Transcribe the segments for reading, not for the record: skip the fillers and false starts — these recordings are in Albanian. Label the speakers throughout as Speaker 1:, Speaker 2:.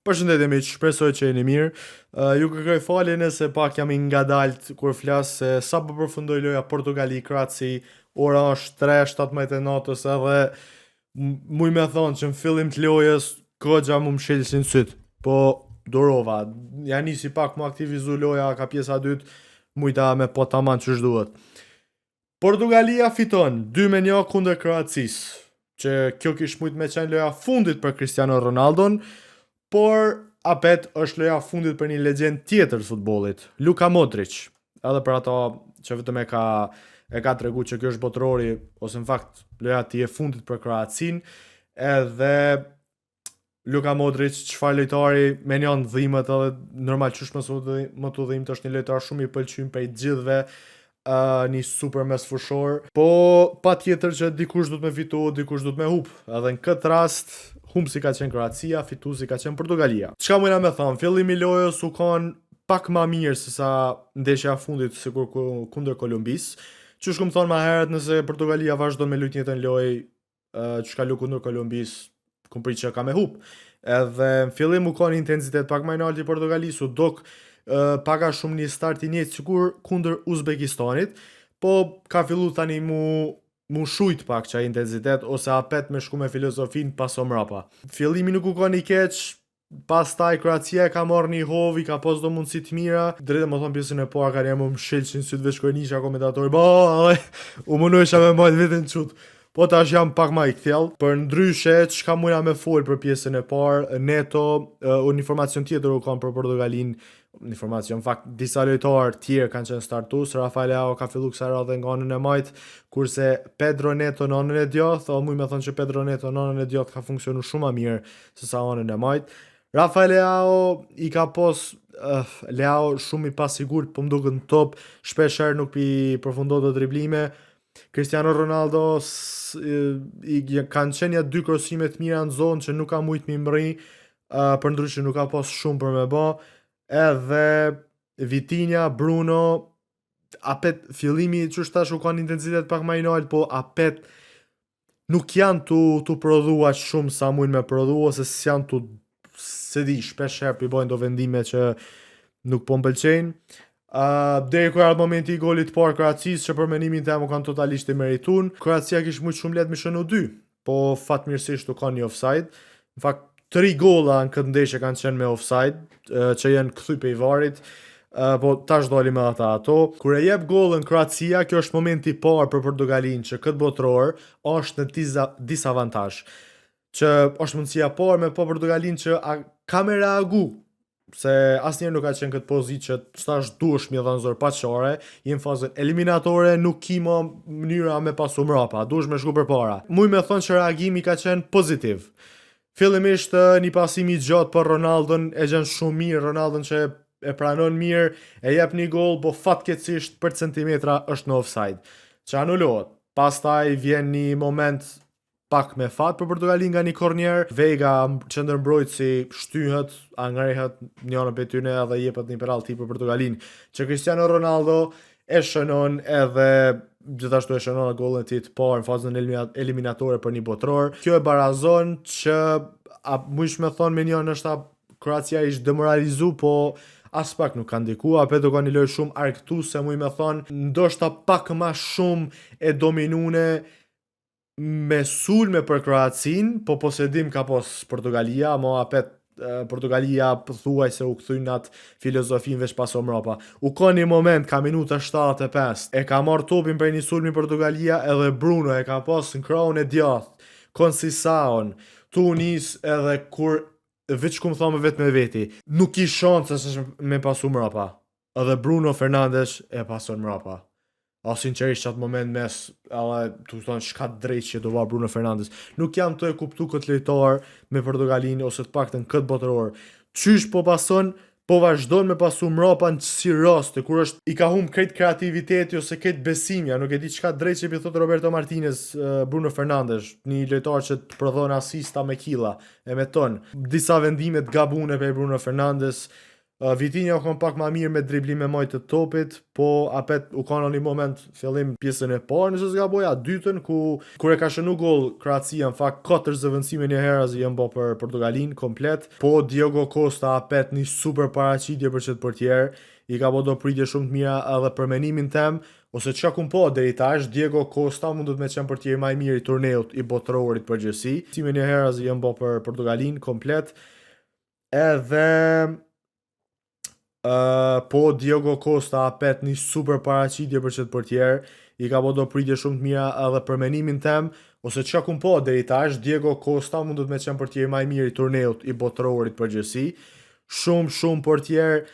Speaker 1: Përshëndetje miq, shpresoj që jeni mirë. Ju kërkoj falje nëse pak jam i ngadalt kur flas se sa po përfundoi loja Portugali-Kroaci, ora është 3:17 e natës edhe muj me thonë që në fillim të lojës goxha mu më shelsin syt. Po durova, ja nisi pak mu aktivizu loja ka pjesa dytë, mujta me po taman që duhet. Portugalia fiton 2-1 kundër Kroacisë, që kjo kish mujt me qenë loja fundit për Cristiano Ronaldon, por apet është loja fundit për një legjend tjetër të futbollit, Luka Modric. Edhe për ato që vetëm e ka tregu që kjo është botërori, ose në fakt loja ti e fundit për Kroacin, edhe Luka Modric, çfarë lojtari me një dhimbët edhe normal qysh më të dhimbët, është një lojtar shumë i pëlqym për i gjithve, një super mesfushor, po pa tjetër që dikush du të me fitu, dikush du të me hup, edhe në këtë rast humbsi ka qenë Kroacia, fituesi ka qenë Portugalia. Çka mujna me thonë, fillimi i lojës u kon pak ma mirë se sa ndeshja fundit sikur kundër Kolumbis. Që shkum thonë ma herët, nëse Portugalia vazhdon me lujt njëtën lojë që ka lu kundër Kolumbis, kum prit që ka me hup. Edhe në fillim u kon intensitet pak ma i nalti Portugalis, u dok paka shumë një start i njëjtë sikur kundër Uzbekistanit, po ka fillu tani mu shujt pak qaj intensitet, ose apet me shku me filozofin paso mrapa. Fillimi nuk u ka një keq, pas taj Kroacia ka marrë një hov, i ka pos do mundësi të mira, drejtë më thonë pjesën e parë ka një më shilqin sytë veç kërnisha komentatori, u munojsha me majtë vetën qutë. Po tash jam pak ma i kthjell, për ndryshe çka mujna me fol për pjesën e parë, Neto, një informacion tjetër u kanë për Portugalin, informacion, fakt disa lojtarë tjerë kanë qenë startues, Rafael Leao ka fillu kësaj radhe nga anën e majt, kurse Pedro Neto në anën e djathtë, muj me thonë që Pedro Neto në anën e djathtë ka funksionu shumë ma mirë se sa anën e majt. Rafael Leao i ka pos Leao shumë i pasigurt, po më duket në top, shpesher nuk pi përfundon të driblime. Cristiano Ronaldo kanë qenë ja dy krosime të mira në zonë që nuk ka mujt mi mri, për ndryshe nuk ka pas shumë për me ba, edhe Vitinha, Bruno, apet fillimi që është tash u kanë intensitet pak ma i nalt, po apet nuk janë tu prodhua shumë sa mujnë me prodhu, ose s'janë tu, se di, shpesh herë pi bojnë do vendime që nuk po m'pëlqejnë. Deri kur ardh momenti i golit parë Kroacisë, që për menimin tim u kanë totalisht i meritun. Kroacia kish mujt shumë lehtë me shënu 2, po fatmirësisht u kanë një offside. Në fakt 3 golla në këtë ndeshje kanë qenë me offside, që janë kthy pe i varit, po tash doli me ato. Kur e jep gollën Kroacia, kjo është momenti i parë për Portugalin që këtë botëror është në disavantazh. Që është mundësia parë me po Portugalin që ka me reagu, se asnjëherë nuk ka qenë këtë pozitë që stash duhesh mi dhënë zor paqare, i në fazën eliminatore nuk ki më mënyra me pasu mrapa, duhesh me shku përpara. Muj me thonë që reagimi ka qenë pozitiv. Fillimisht një pasim i gjatë për Ronaldon, e gjen shumë mirë, Ronaldon që e pranon mirë, e jep një gol, po fatkeqësisht për centimetra është në offside, që anulohet. Pastaj vjen një moment pak me fat për Portugalin nga një kornjer, Veiga qendërmbrojtësi shtyhet, angrehet njëra prej tyre edhe jepet një penalti për Portugalin, që Cristiano Ronaldo e shënon edhe gjithashtu e shënon gollin e tij të parë në fazën eliminatore për një botëror. Kjo e barazon që mujsh me thonë me një nështë Kroacia ishte demoralizu, po as pak nuk ka ndikua, apet do ka një lojë shumë argëtuese, muj me thonë, ndoshta pak ma shumë e dominune me sulme për Kroacin, po posedim ka pos Portugalia, mo apet Portugalia thuaj se u kthyn atë filozofin veç paso mrapa. U ka një moment, ka minuta 75, e ka marrë topin për një sulmi Portugalia, edhe Bruno e ka pos në krahun e djathtë, Conceição, Tunis, edhe kur veç ku më thonë vetë me veti, nuk i shanse me pasu mrapa. Edhe Bruno Fernandes e pason mrapa. Sinqerisht atë moment mes, të thonë shka drejt që do va Bruno Fernandes. Nuk jam të e kuptu këtë lojtar me Portugalin, ose të paktën këtë botëror. Qysh po pason, po vazhdon me pasu mrapa në si raste, kur është i ka humb krejt kreativiteti ose krejt besimja, nuk e di çka drejt që i thot Roberto Martinez, Bruno Fernandes, një lojtar që të prodhon asista me killa, e me ton. Disa vendimet gabune për Bruno Fernandes, Vitinha u kon pak ma mirë me driblime majtë të topit, po apet u kanë në një moment fillim pjesën e parë nëse s'gaboja, dytën kur e ka shënu gol Kroacia, në fakt 4 zëvendësime një herë janë bë për Portugalin komplet, po Diogo Costa apet një super paraqitje për çet portier, i ka bë do pritje shumë të mira edhe për menimin tem, ose çka kum po deri tash, Diego Costa mundet me qenë portier më i mirë i turneut i botërorit përgjithësi. Si me një herë janë bë për Portugalin komplet. Edhe po Diogo Costa apet një super paraqitje për çet portier, i ka bë do pritje shumë të mira edhe për menimin tem, ose çka kum po deri tash, Diego Costa mundet me qenë portier më i mirë i turneut i botërorit përgjithësi. Shumë portier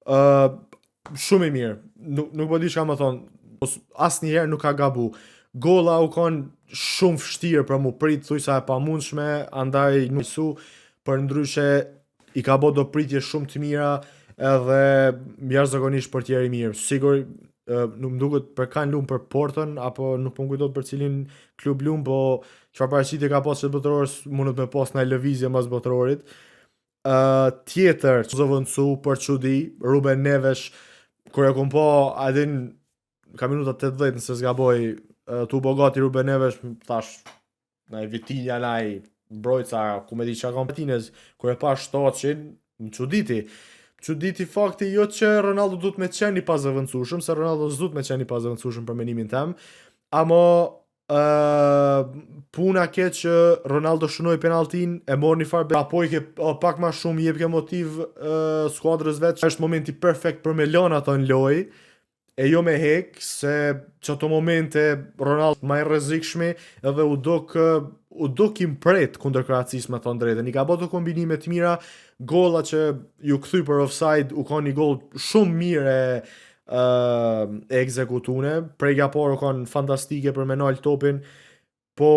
Speaker 1: shumë i mirë. Nuk po di çka më thon, asnjëherë nuk ka gabu. Golla u konë shumë vështirë për mu prit, thuj sa e pamundshme, andaj nuk su, për ndryshe i ka bë do pritje shumë të mira edhe jashtëzakonisht portier i mirë. Sigur nuk më duket për kanë lumë për Porton, apo nuk po më kujtohet për cilin klub lumë, po çfarë paraqitje ka pas çet botërorës mundet me pas në lëvizje mas botërorit. Tjetër që zëvëndësu për çudi, Ruben Neves, kur e kom po adin ka minuta 80 nëse s'gaboj, tu bogati Ruben Neves, thash naj Vitinha, naj Brojca, ku me di qa kam Martinez, kur e pa shtocin, më çuditi fakti jo që Ronaldo duhet me qenë i pazëvendësueshëm, se Ronaldo s'duhet me qenë i pazëvendësueshëm për menimin tem, amo puna ke që Ronaldo shënoi penaltin, e mor një farë apo i ke pak ma shumë jep ke motiv skuadrës vetë, është momenti perfekt për me lënë ato në lojë, e jo me hek, se që ato momente Ronaldo ma i rrezikshmi edhe u dok impret kundër Kroacisë me thonë drejtën. I ka bërë kombinime të mira, golla që ju kthy për offside u ka një gol shumë mirë e ekzekutune, prekja parë u kanë fantastike për me nal topin, po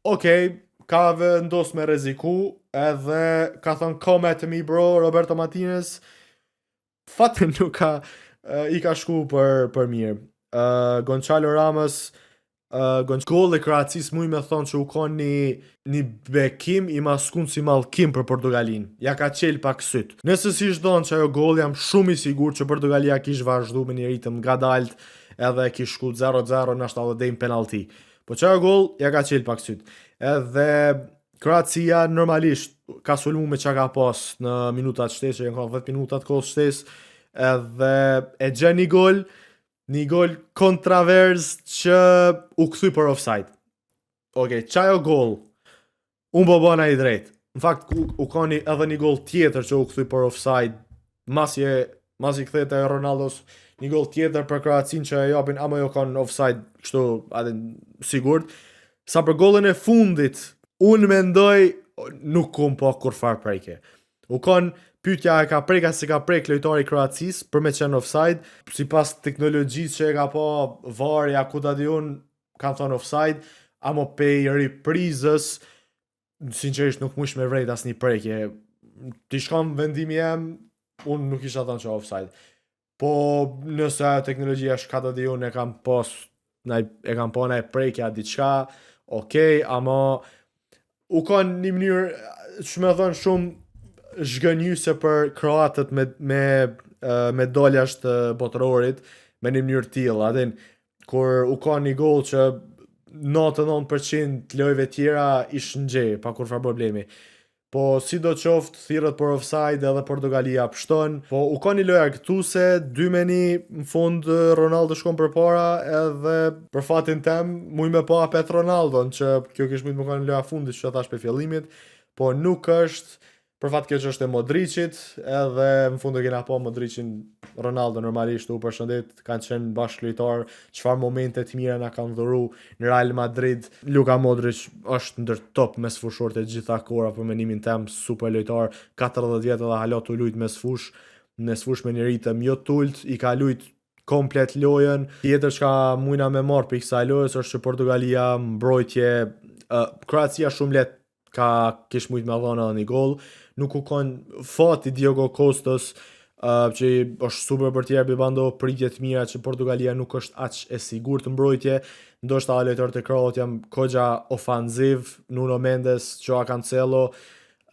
Speaker 1: okej, ka vendos me rreziku, edhe ka thënë come at me bro, Roberto Martinez, fatin nuk ka i ka shku për mirë. Gonçalo Ramos, gol e Kroacisë muj me thonë që u ka një bekim i maskun si mallkim për Portugalin. Ja ka qel pak syt. Nëse si shdon që ajo gol, jam shumë i sigur që Portugalia kish vazhdu me një ritëm ngadalt, edhe kish shku 0-0 nashta edhe dejmë penalti. Po që ajo gol, ja ka qel pak syt. Edhe Kroacia normalisht ka sulmu me që ka pas në minutat shtesë, që janë ka 10 minutat kohë shtesë, edhe e gjen një gol kontravers që u kthy për offside. Okej, qajo gol, unë po bëna i drejt. Në fakt, u ka edhe një gol tjetër që u kthy për offside, masi kthehet e Ronaldos, një gol tjetër për Kroacin që e japin, ama jo kanë offside, kështu, adin, sigurt. Sa për golën e fundit, unë mendoj, nuk kom po kur far prejke. U kanë pyetja e ka preka se ka prek lojtari Kroacisë për me qenë offside, sipas teknologjisë që e ka pa VAR-ja ku ta di unë, kanë thonë offside, ama pej reprizës, sinqerisht nuk mush me vrejt as një prekje. Ti shkam vendimi jem, unë nuk isha thënë që offside. Po nëse teknologjia shka ta di unë e kam pas naj prekja diçka, okej, ama u kanë një mënyrë që me thënë shumë zhgënjyse për kroatët me dal jashtë botërorit me një mënyrë tillë, adin, kur u ka një gol që 99% lojëve tjera ishë në gjej, pa kur farë problemi. Po si do qoftë thirrët për offside edhe Portugalia pështon, po u ka një lojë argëtuese, 2-1 në fund Ronaldo shkon përpara, edhe për fatin tem muj me pa apet Ronaldon, që kjo kish mujt më ka një lojë fundit që thash për fillimit, po nuk është. Për fat keq është e Modricit, edhe në fund e kena pa Modricin, Ronaldo normalisht u përshëndet, kanë qenë bashkë lojtar, çfarë momente të mira na kanë dhuru në Real Madrid. Luka Modric është ndër top mesfushorët e gjitha kohëra për menimin tem, super lojtar, 40 vjet edhe hala tu lut mesfush me një ritëm jo tult, i ka lut komplet lojën. Tjetër çka mujna me marr për kësaj lojës është që Portugalia mbrojtje, Kroacia shumë lehtë kish mujt me dhënë edhe një gol. Nuk u kanë fati Diogo Costas, që është super portier bando pritje të mira që Portugalia nuk është aq e sigurt në mbrojtje. Ndoshta lojtarët e Kroat janë kogja ofanziv, Nuno Mendes, Joao Cancelo,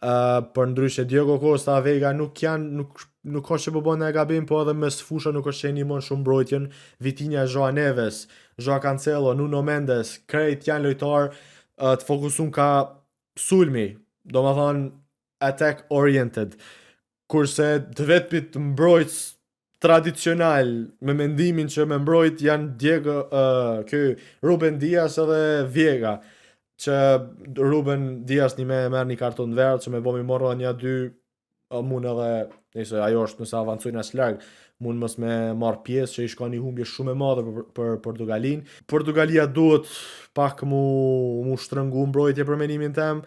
Speaker 1: Për ndryshe Diego Costa, Vega nuk ka që po bën e gabim, po edhe mes fusha nuk është që e ndihmon shumë mbrojtjen. Vitinha, Joao Neves, Joao Cancelo, Nuno Mendes, krejt janë lojtar të fokusuar ka sulmi, do më thonë attack oriented, kurse të vetëpit mbrojtës tradicional me mendimin që me mbrojt janë Ruben Dias edhe Vega, që Ruben Dias një me merr një karton verdh që me bomi morra një dy mund edhe nëse ajo është nëse avancojnë as larg mund mos me marr pjesë që i shkon një humbje shumë e madhe për Portugalin. Portugalia duhet pak mu shtrëngu mbrojtje për mendimin tem.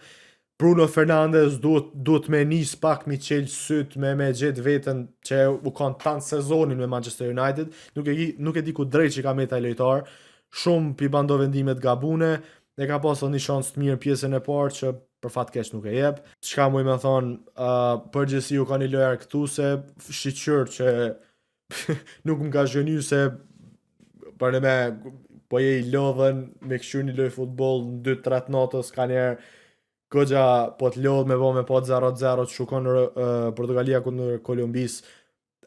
Speaker 1: Bruno Fernandes duhet me nis pak mi qelë syt me gjetë veten që u kanë tanë sezonin me Manchester United. Nuk e di ku drejt që ka me taj lojtar. Shumë pi bando vendimet gabune. Ne ka pasur një shans të mirë pjesën e parë që për fat keq nuk e jep. Çka muj me thonë, përgjithësi u ka një lojë argëtuese, shiqyr që nuk më ka zhgënyer se për me po je i lodhen me këshyr një lojë futboll në 2-3 natës ka njerë goxha po të lodh me 0-0 të shukon Portugalia kundër Kolumbis.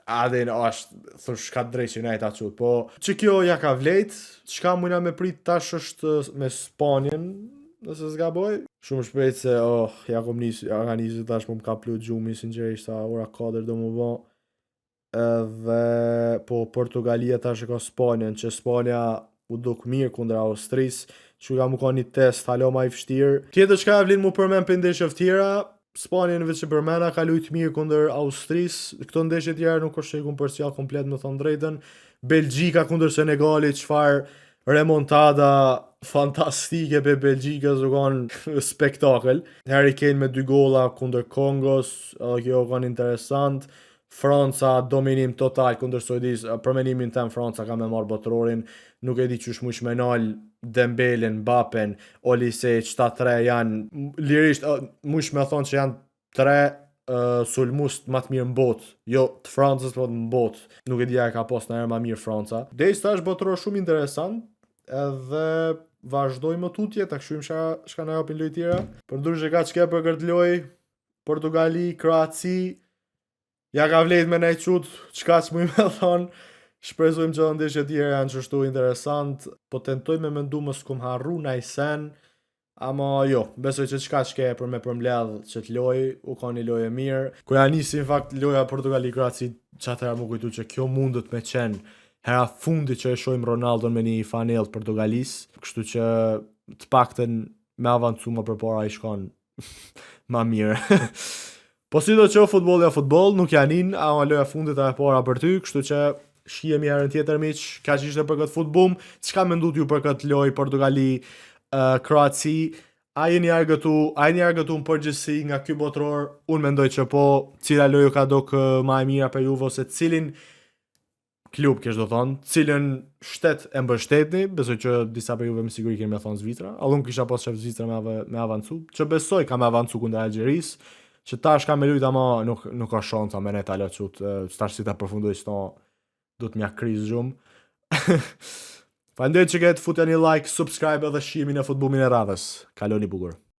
Speaker 1: Adin është thosh ka drejt që nejt atë po që kjo ja ka vlejt, çka mujna me prit tash është me Spanjen, nëse s'gaboj. Shumë shpejt se ja ka nisi tash më ka plu gjumi sinqerisht ora 4 do më bë. Edhe po Portugalia tash e ka Spanjen, që Spanja u duk mirë kundër Austrisë, që ka më ka një test halo ma i vështirë. Tjetër çka vlen mu përmen për ndeshje tjera. Spanja në veç që përmena ka lujt mirë kundër Austrisë, këto ndeshje tjera nuk është që i kumë përcial komplet me thonë drejten. Belgjika kundër Senegali, qfar remontada fantastike për Belgjikës u kanë spektakel. Harry Kane me 2 gola kundër Kongos, kjo u kanë interesant. Franca dominim total kundër Suedis, për menimin tem Franca ka me marrë botrorin, nuk e di qysh mush me nal Dembelen, Mbappen, Olise, qëta 3 janë, lirisht mush me thonë që janë 3 sulmust ma të mirë në botë, jo të Francës, po në botë, nuk e di a ka pas në erë ma mirë Franca. Dejës ta është botror shumë interesant, edhe vazhdoj më tutje, ta këshuim shka në japin lojë tjera. Për ndryshe ka qke për këtë lojë, Portugali, Kroaci, ja ka vlejt me nej qut, qka që mu i me thonë, shpresojmë që ndeshje tjera janë qështu interesant, po tentoj me mendu më s'kum harru na i sen, ama jo, besoj që qka qke për me përmledh që t'loj, u ka një loj e mirë. Kër ja nisi në fakt loja Portugali-Kroaci, qatëra mu kujtu që kjo mundët me qenë hera fundi që e shojmë Ronaldo me një fanel të Portugalis, kështu që të pakten me avancu më përpara i shkon ma mirë. Po si do që futbol, nuk janin, ama loja fundit e para për ty, kështu që shihemi herën tjetër miq, ka që ishte për këtë futbum, çka mendut ju për këtë lojë Portugali, Kroaci, a jeni argëtu në përgjithësi nga ky botror? Unë mendoj që po, cila lojë ka dok ma e mira për Juve ose cilin klub kesh do thonë, cilën shtet e mbështetni, besoj që disa për Juve me siguri kemi me thonë Zvitra, a unë kisha pas shef Zvitra me avancu, që besoj ka me avancu kundër Algjeris, që tash ka me lujt ama nuk ka shansa me ne tala qut, tash si ta përfundoj s'to do të mja kriz gjumë. Faleminderit që këtë futja një like, subscribe edhe shimin e futbollin e radhës. Kaloni bukur.